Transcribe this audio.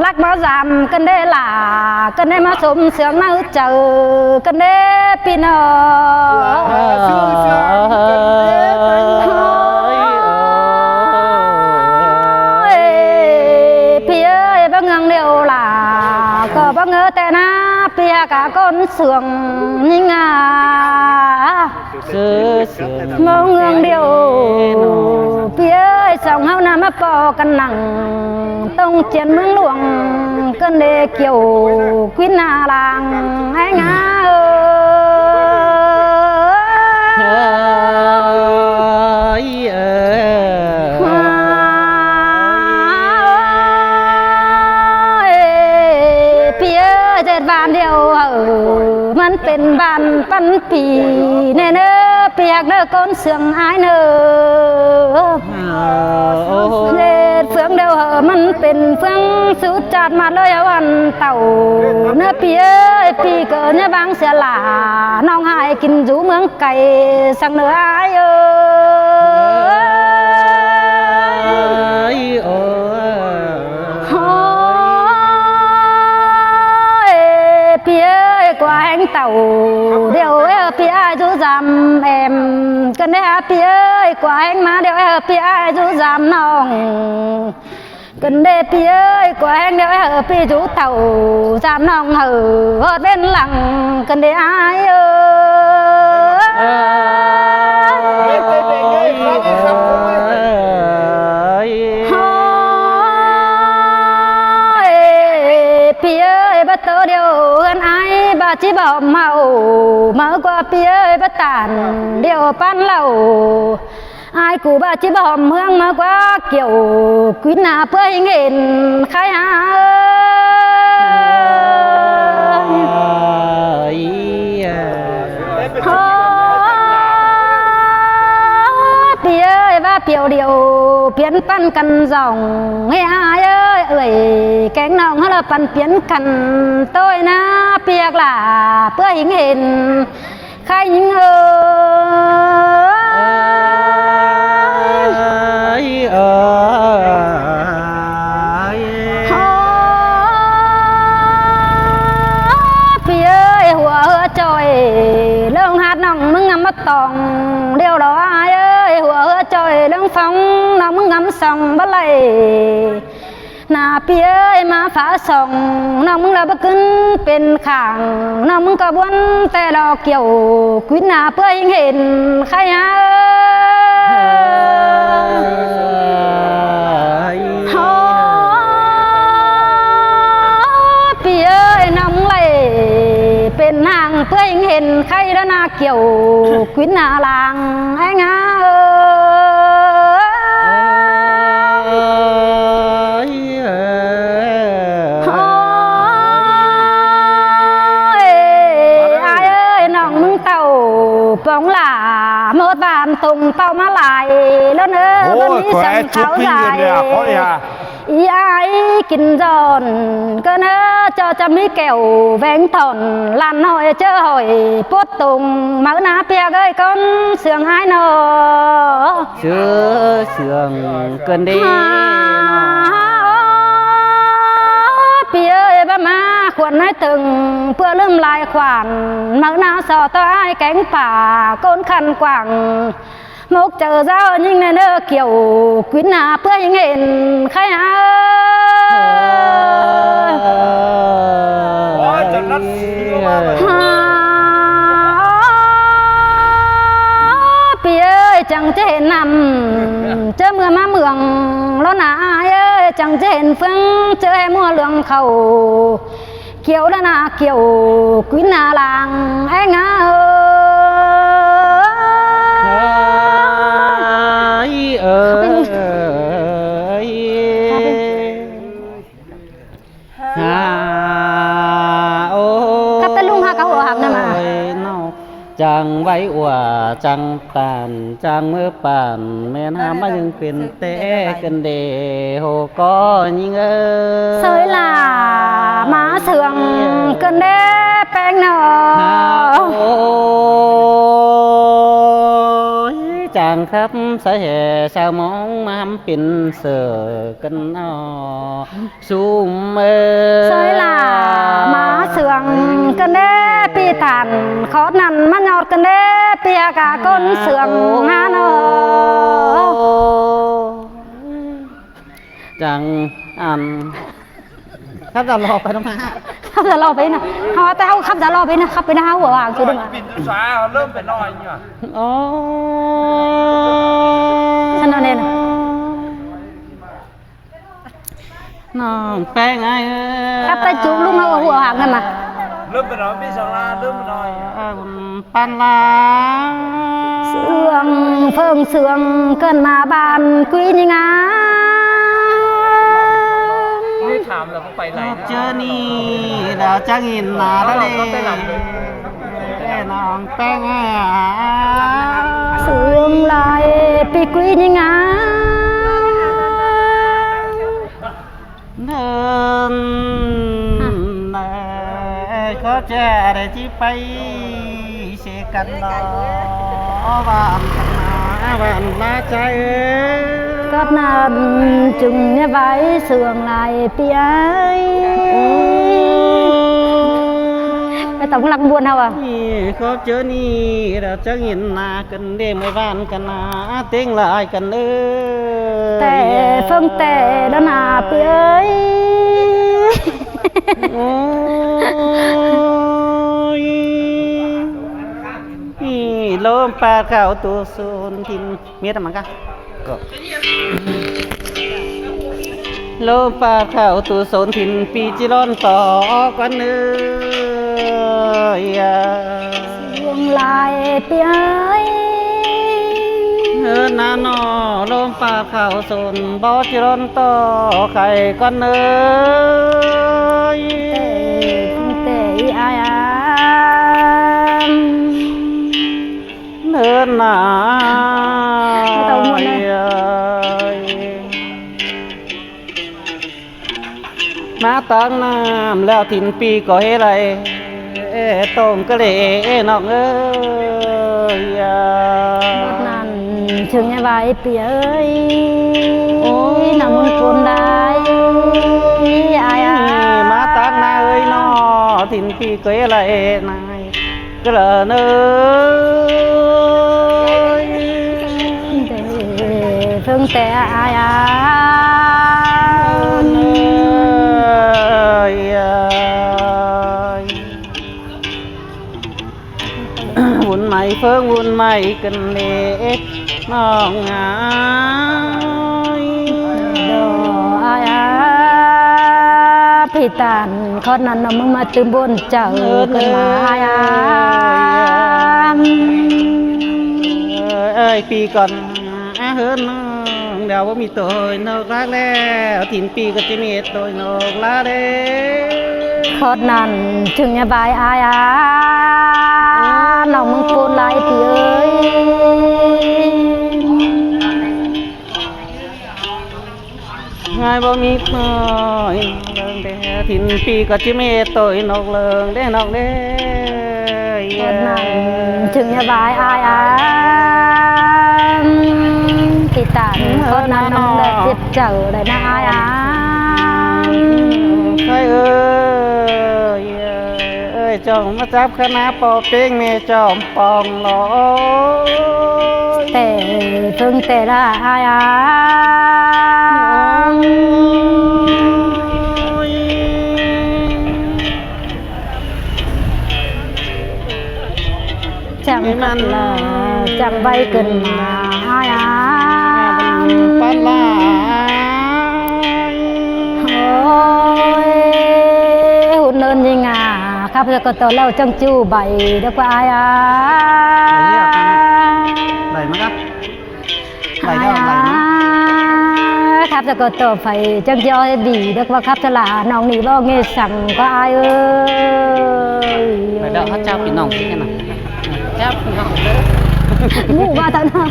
lắc bao giảm cân đê là cân đê mà sum sướng nào chờ cân đê pino phía bác ngang đều là có bác ngỡ tên á phía cả con sướng nhưng mong ngương điều phía sông hao nam bò căn nặng tông chiến mương luồng cơn đê kiều quý na làng anh phía dệt vàn điều ởมันเป็นบ้านปันปีเนเนอเปียกเนอก้นเสืองอายเนอเด็ดเฟืองเดียวเหอะมันเป็นเฟืองสุดจัดมาเลยวันเต่าเนื้อปีปีเกิดเนี่ยบางเสียหลาน้องหายกินจูเมืองไก่สั่งเนื้ออายqua anh tàu đều phía chú dằm em cần đấy phía qua anh má đều phía chú dằm nòng cần đấy phía qua anh đều phía chú tàu dằm nòng hở bên lặng cần đấy ai phía bắt tớ đều hơn ai bà chỉ bảo màu mở qua phía bắt tàn đều pan lầu ai cụ bà chỉ bảo hương mở qua kiểu quý nà phơi nghìn khai hà phía và biểu điều biến pan cần dòng nghe ai ơi cánh nòng hay là pan biến cần tôi na việc là bữa hình hình khai những phía hùa trời lông hạt nòng mưng ngắm mắt tòng điều đó ai ơi hùa trời lông phong nó mưng ngắm sòng bắt lạiนาเปียมาฝาส่องน้องมึงเราบ่ขึ้นเป็นข่างน้องมึงก็บวนแต่เราเกี่ยวกุ้ยหน้าเพื่อยังเห็นใครฮะเปียน้องเลยเป็นนางเพื่อยังเห็นใครแล้วนาเกี่ยวกุ้ยหน้าลางไอ้งาbóng là một bàn tùng tao má lại lớn nữa bên đi sân tháo dài ý ai kinh giòn cơ nữa cho chăm mi kẹo vén thòn lan hồi chớ hồi bốt tùng máu ná pia ơi con sườn ai nọ chưa sườn cơn đi pia ơi ba má khuẩn nói từng bữa lưng lại khoản máu ná sò to ai cánh phả côn khăn quảng một chờ ra nhưng này nó kiểu quý nà bữa những hình khai á pì ơi chẳng chế nằm chớ mưa má mường lo nà ai ơi chẳng chế phương chớ em mua lượng khẩu kiểu đó là kiểu quý nà làng anh áจังไว้อวจังตานจังมือป่านแม่น้ำมายังเป็นเตะกันเดโหก็ยิงเสยล่ะมาเสื่องกันเดแป้งหนอจัง งครับสายแห่ชาวมองมาทำเป็นเสือกันนอซูมซอยหล่ามาเสืองกันเด้ปีตันเขานั่นมันยอดกันเด้เปียกาก้นเสืองงานอ จังอันครับจะรอไปต้องมา ขับจะรอไปนะเขาแต่เขาขับจะรอไปนะขับไปนะหัววางคือดึง ปิ่นตุสาเริ่มเป็นน้อยนี่ว่ะ โอ้ ฉันนอนเอง น้องแป้งไง ขับไปจุกลูกมาหัววางกันมา เริ่มเป็นน้อยพี่สาราเริ่มเป็นน้อย ปันลา เสืองเฟิงเสืองเกินมาบานกุยนี่งา นี่ถามเราก็ไปไหน เจอนี่ดาวจังอินนาแล้วเลยน้องแป้งไง เสืองลายปีกุยนี่งา เดินก็จะได้ที่ไปเสกันดอบ้านกันนาบ้านนาใจ ก็นำจึงเนี่ยไว้เสืองลายเปียไปต่ำลังบวนเฮาอ่ะ นี่เขาเจอนี่เราจะเห็นหน้ากันเด้ไม่บ้านกันนาเต็งลายกันแต่เฟิงแต่แล้วนาเปีย โอ้ยนี่ลมปลาเก่าตัวสูนทินเมียทำมันกะก็ลมปลาเก่าตัวสูนทินปีจิร้อนต่อกันเนื้อ วงลายเปีย นานอลมปลาเก่าสูนบ่จิร้อนต่อไข่กันเนื้อ แต่อาย เนินหนามาตั้งน้ำแล้วถิ่นปีก็เฮไรต้มกะเลนอกเอ้ย นั่นถึงไอ้ใบเปียเอ้ยน้ำมันคนได้อาย มาตั้งนาเอ้ยนอถิ่นปีก็เฮไรนายกระเนย เพิ่งแต่อาย วุ่นใหม่เพิ่งวุ่นใหม่กันเล็กน้องงาย ดออายพี่ตันคนนั้นมึงมาตื่นบนเจ้ากันมาอาย เอ้ยปีก่อนเฮิรนน้องเดี๋ยวว่ามีตัวนกรักแล้วถิ่นปีก็จะมีตัวนกลาเด้ คนนั้นถึงไอ้ใบอายน้องมึงปูนลายพี่เอ้ย ง่ายบ่มีน้อยเลิงเด้ถิ่นปีก็จะมีตัวนกเลิงเด้นกเด้ คนนั้นถึงไอ้ใบอายพี่ตันคนนั้นน้องได้จิบเจอได้นะอาย ใครเอ้ยจองมาจับคณะปอเป้งเมจอมปองลอย แต่เพิ่งแต่ละอายจังมันละจังใบเกินมาอาย ปันลา โอ้ยหุ่นเนินยังไงข้าพเจ้าก็ต่อเล่าจังจูใบเด็กว่าอาย ไหลมั้งครับไหล อาย เท่าไหลมั้ง ครับจะก็ต่อไปจังจอยดีเด็กว่าครับจะลาน้องนี่บ่เงี้ยสั่งก็อายเอ้ย ไหลเด้อเขาเจ้าพี่น้องที่กันนะเจ้าพี่น้อง หมู่ว่าตอนนั้น